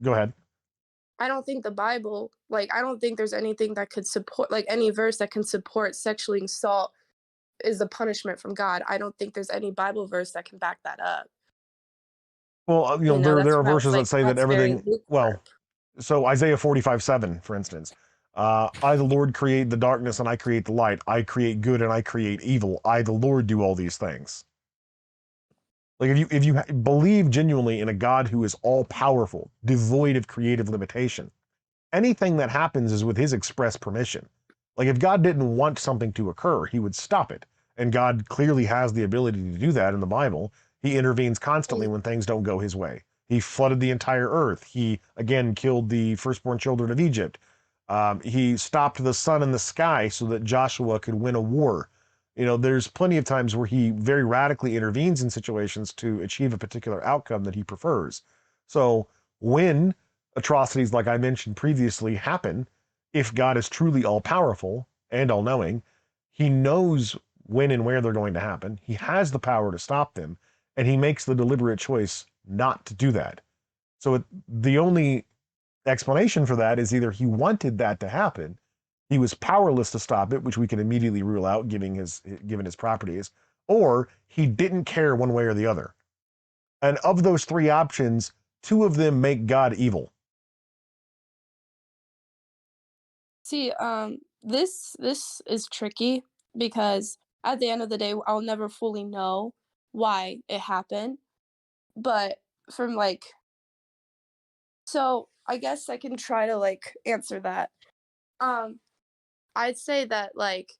Go ahead. I don't think the Bible, like, I don't think there's anything that could support, like, any verse that can support sexually assault is a punishment from God. I don't think there's any Bible verse that can back that up. Well, there That's are why I was verses that like, say that that's very everything. lukewarm. Well, so Isaiah 45:7, for instance, I the Lord create the darkness and I create the light. I create good and I create evil. I the Lord do all these things. Like if you believe genuinely in a God who is all powerful, devoid of creative limitation, anything that happens is with his express permission. Like if God didn't want something to occur, he would stop it. And God clearly has the ability to do that in the Bible. He intervenes constantly Mm. when things don't go his way. He flooded the entire earth. He again killed the firstborn children of Egypt. He stopped the sun in the sky so that Joshua could win a war. There's plenty of times where he very radically intervenes in situations to achieve a particular outcome that he prefers. So when atrocities like I mentioned previously happen, if God is truly all powerful and all knowing, he knows when and where they're going to happen. He has the power to stop them, and he makes the deliberate choice not to do that. The only explanation for that is either he wanted that to happen, he was powerless to stop it, which we can immediately rule out given his properties, or he didn't care one way or the other. And of those three options, two of them make God evil. See, this is tricky because at the end of the day, I'll never fully know why it happened. But from like, so I guess I can try to like answer that. Um, I'd say that like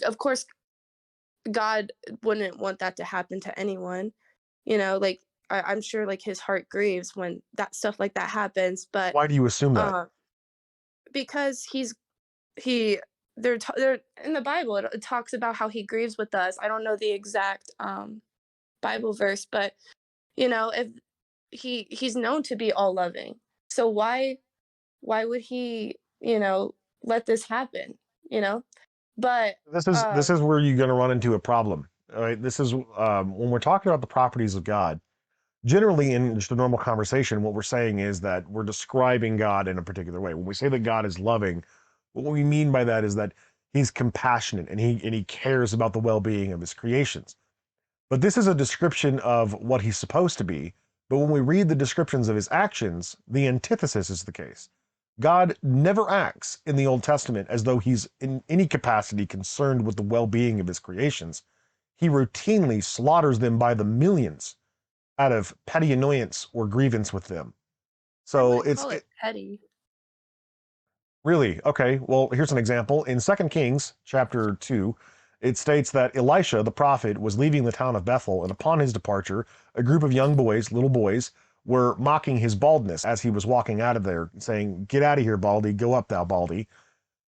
of course God wouldn't want that to happen to anyone. Like I'm sure like his heart grieves when that stuff like that happens, but Why do you assume that? uh, because he they're in the Bible. It talks about how he grieves with us. I don't know the exact Bible verse, but if he's known to be all loving, so why would he let this happen? You know, but This is where you're going to run into a problem. All right, this is when we're talking about the properties of God. Generally, in just a normal conversation, what we're saying is that we're describing God in a particular way. When we say that God is loving, what we mean by that is that He's compassionate and he cares about the well-being of His creations. But this is a description of what He's supposed to be. But when we read the descriptions of His actions, the antithesis is the case. God never acts in the Old Testament as though he's in any capacity concerned with the well being of his creations. He routinely slaughters them by the millions out of petty annoyance or grievance with them. I So wouldn't it's call it petty. really okay. Well, here's an example. In 2 Kings chapter 2, it states that Elisha, the prophet, was leaving the town of Bethel, and upon his departure, a group of young boys, little boys, were mocking his baldness as he was walking out of there, saying, "Get out of here, Baldy. Go up, thou Baldy."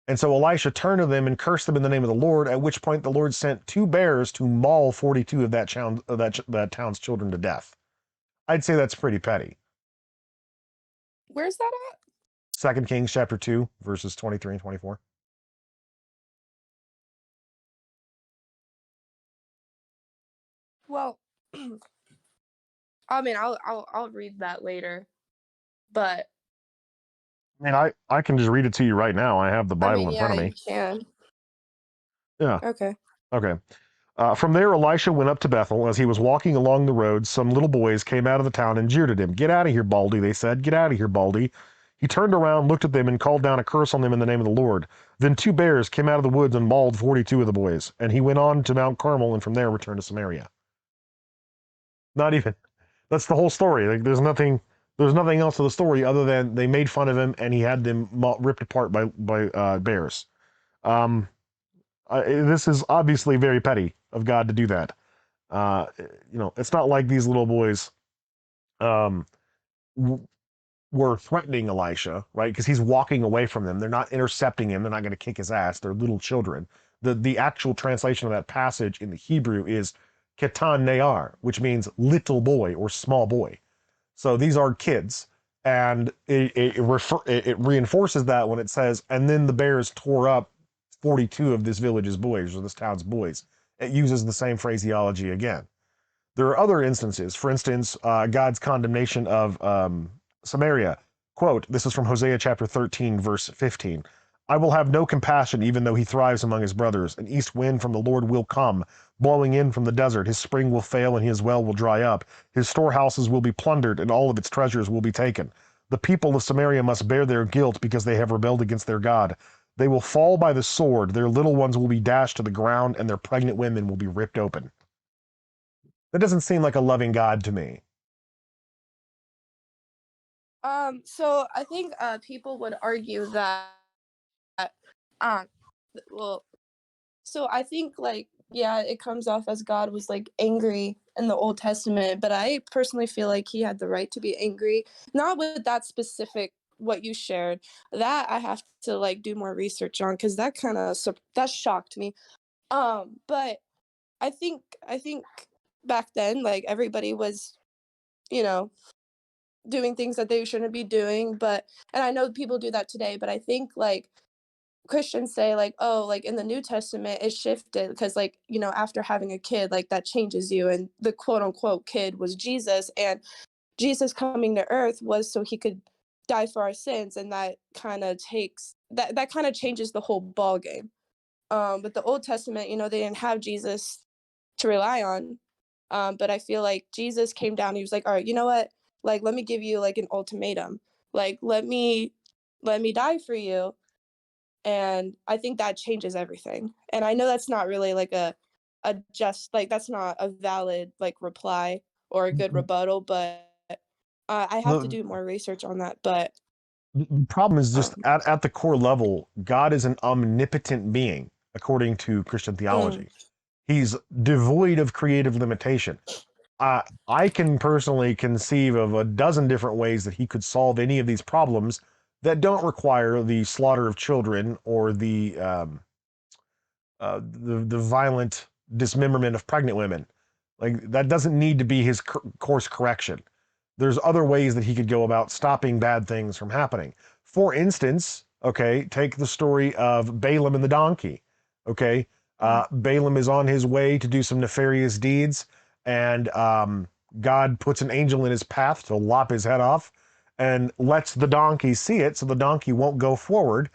And so Elisha turned to them and cursed them in the name of the Lord, at which point the Lord sent two bears to maul 42 of that town's children to death. I'd say that's pretty petty. Where's that at? 2 Kings chapter 2, verses 23 and 24. Well, I mean, I'll read that later, but I mean, I can just read it to you right now. I have the I Bible mean, in front yeah, of you me. can. Yeah. Okay. Okay. From there, Elisha went up to Bethel. As he was walking along the road, some little boys came out of the town and jeered at him. "Get out of here, Baldy," they said. "Get out of here, Baldy." He turned around, looked at them, and called down a curse on them in the name of the Lord. Then two bears came out of the woods and mauled 42 of the boys. And he went on to Mount Carmel and from there returned to Samaria. Not even. That's the whole story. Like there's nothing else to the story other than they made fun of him and he had them ripped apart by bears. Um, this is obviously very petty of God to do that. Uh, it's not like these little boys um, were threatening Elisha, right? Because he's walking away from them. They're not intercepting him. They're not going to kick his ass. They're little children. The actual translation of that passage in the Hebrew is ketan ne'ar, which means little boy or small boy. So these are kids, and it reinforces that when it says, "And then the bears tore up 42 of this village's boys or this town's boys." It uses the same phraseology again. There are other instances. For instance, God's condemnation of Samaria. Quote, this is from Hosea chapter 13, verse 15. I will have no compassion, even though he thrives among his brothers. An east wind from the Lord will come, blowing in from the desert. His spring will fail, and his well will dry up. His storehouses will be plundered, and all of its treasures will be taken. The people of Samaria must bear their guilt because they have rebelled against their God. They will fall by the sword. Their little ones will be dashed to the ground, and their pregnant women will be ripped open. That doesn't seem like a loving God to me. So I think people would argue that um well, so I think like yeah, it comes off as God was like angry in the Old Testament, but I personally feel like he had the right to be angry, not with that specific what you shared. That I have to like do more research on because that kind of that shocked me. But I think back then like everybody was, you know, doing things that they shouldn't be doing, but and I know people do that today, but I think like Christians say like, "Oh, like in the New Testament it shifted because like, you know, after having a kid, like that changes you." And the quote unquote kid was Jesus, and Jesus coming to earth was so he could die for our sins, and that kind of takes that kind of changes the whole ball game. But the Old Testament, you know, they didn't have Jesus to rely on. But I feel like Jesus came down, he was like, "All right, you know what? Like let me give you like an ultimatum. Like let me die for you." And I think that changes everything. And I know that's not really like a just like that's not a valid like reply or a good rebuttal, but I have to The, do more research on that. But the problem is just um, at the core level, God is an omnipotent being, according to Christian mm, theology. He's devoid of creative limitation. I can personally conceive of a dozen different ways that he could solve any of these problems that don't require the slaughter of children or the violent dismemberment of pregnant women. Like that doesn't need to be his course correction. There's other ways that he could go about stopping bad things from happening. For instance, okay, take the story of Balaam and the donkey. Okay, mm, Balaam is on his way to do some nefarious deeds, and God puts an angel in his path to lop his head off, and lets the donkey see it, so the donkey won't go forward.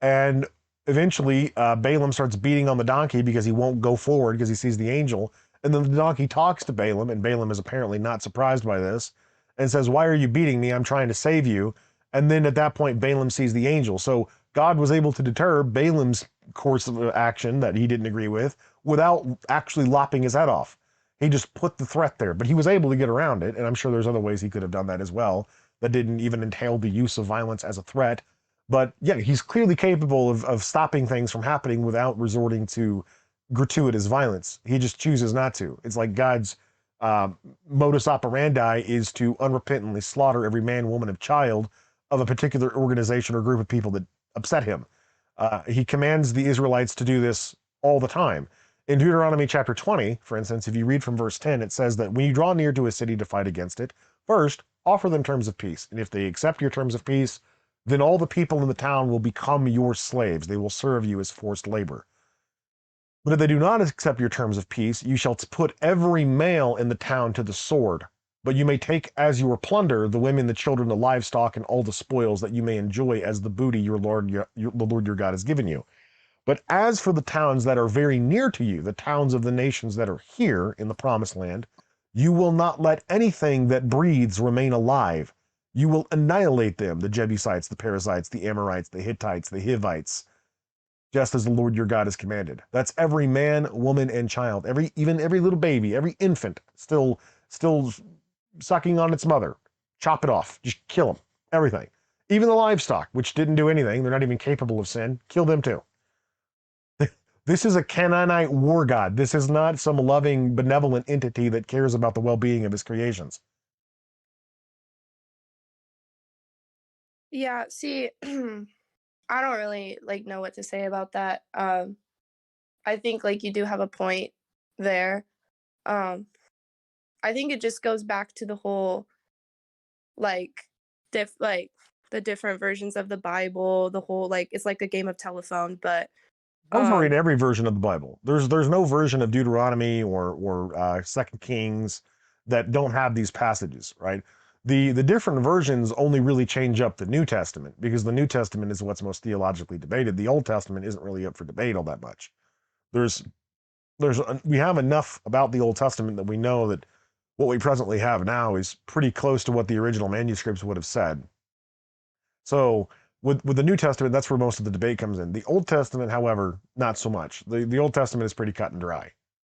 And eventually, Balaam starts beating on the donkey because he won't go forward because he sees the angel. And then the donkey talks to Balaam, and Balaam is apparently not surprised by this and says, "Why are you beating me? I'm trying to save you." And then at that point, Balaam sees the angel. So God was able to deter Balaam's course of action that he didn't agree with without actually lopping his head off. He just put the threat there, but he was able to get around it. And I'm sure there's other ways he could have done that as well that didn't even entail the use of violence as a threat. But yeah, he's clearly capable of stopping things from happening without resorting to gratuitous violence. He just chooses not to. It's like God's uh, modus operandi is to unrepentantly slaughter every man, woman, and child of a particular organization or group of people that upset him. He commands the Israelites to do this all the time. In Deuteronomy chapter 20, for instance, if you read from verse 10, it says that when you draw near to a city to fight against it, first offer them terms of peace. And if they accept your terms of peace, then all the people in the town will become your slaves. They will serve you as forced labor. But if they do not accept your terms of peace, you shall put every male in the town to the sword. But you may take as your plunder the women, the children, the livestock, and all the spoils that you may enjoy as the booty the Lord your God has given you. But as for the towns that are very near to you, the towns of the nations that are here in the promised land, you will not let anything that breathes remain alive. You will annihilate them, the Jebusites, the Perizzites, the Amorites, the Hittites, the Hivites, just as the Lord your God has commanded. That's every man, woman, and child, even every little baby, every infant still sucking on its mother. Chop it off. Just kill them. Everything. Even the livestock, which didn't do anything, they're not even capable of sin, kill them too. This is a Canaanite war god. This is not some loving, benevolent entity that cares about the well-being of his creations. yeah, see, I don't really like know what to say about that. I think like you do have a point there. Um, I think it just goes back to the whole like like the different versions of the Bible, the whole like it's like a game of telephone, but Those are in um every version of the Bible. There's no version of Deuteronomy or Second Kings that don't have these passages, right? The different versions only really change up the New Testament, because the New Testament is what's most theologically debated. The Old Testament isn't really up for debate all that much. There's we have enough about the Old Testament that we know that what we presently have now is pretty close to what the original manuscripts would have said. So with the New Testament, that's where most of the debate comes in. The Old Testament, however, not so much. The Old Testament is pretty cut and dry.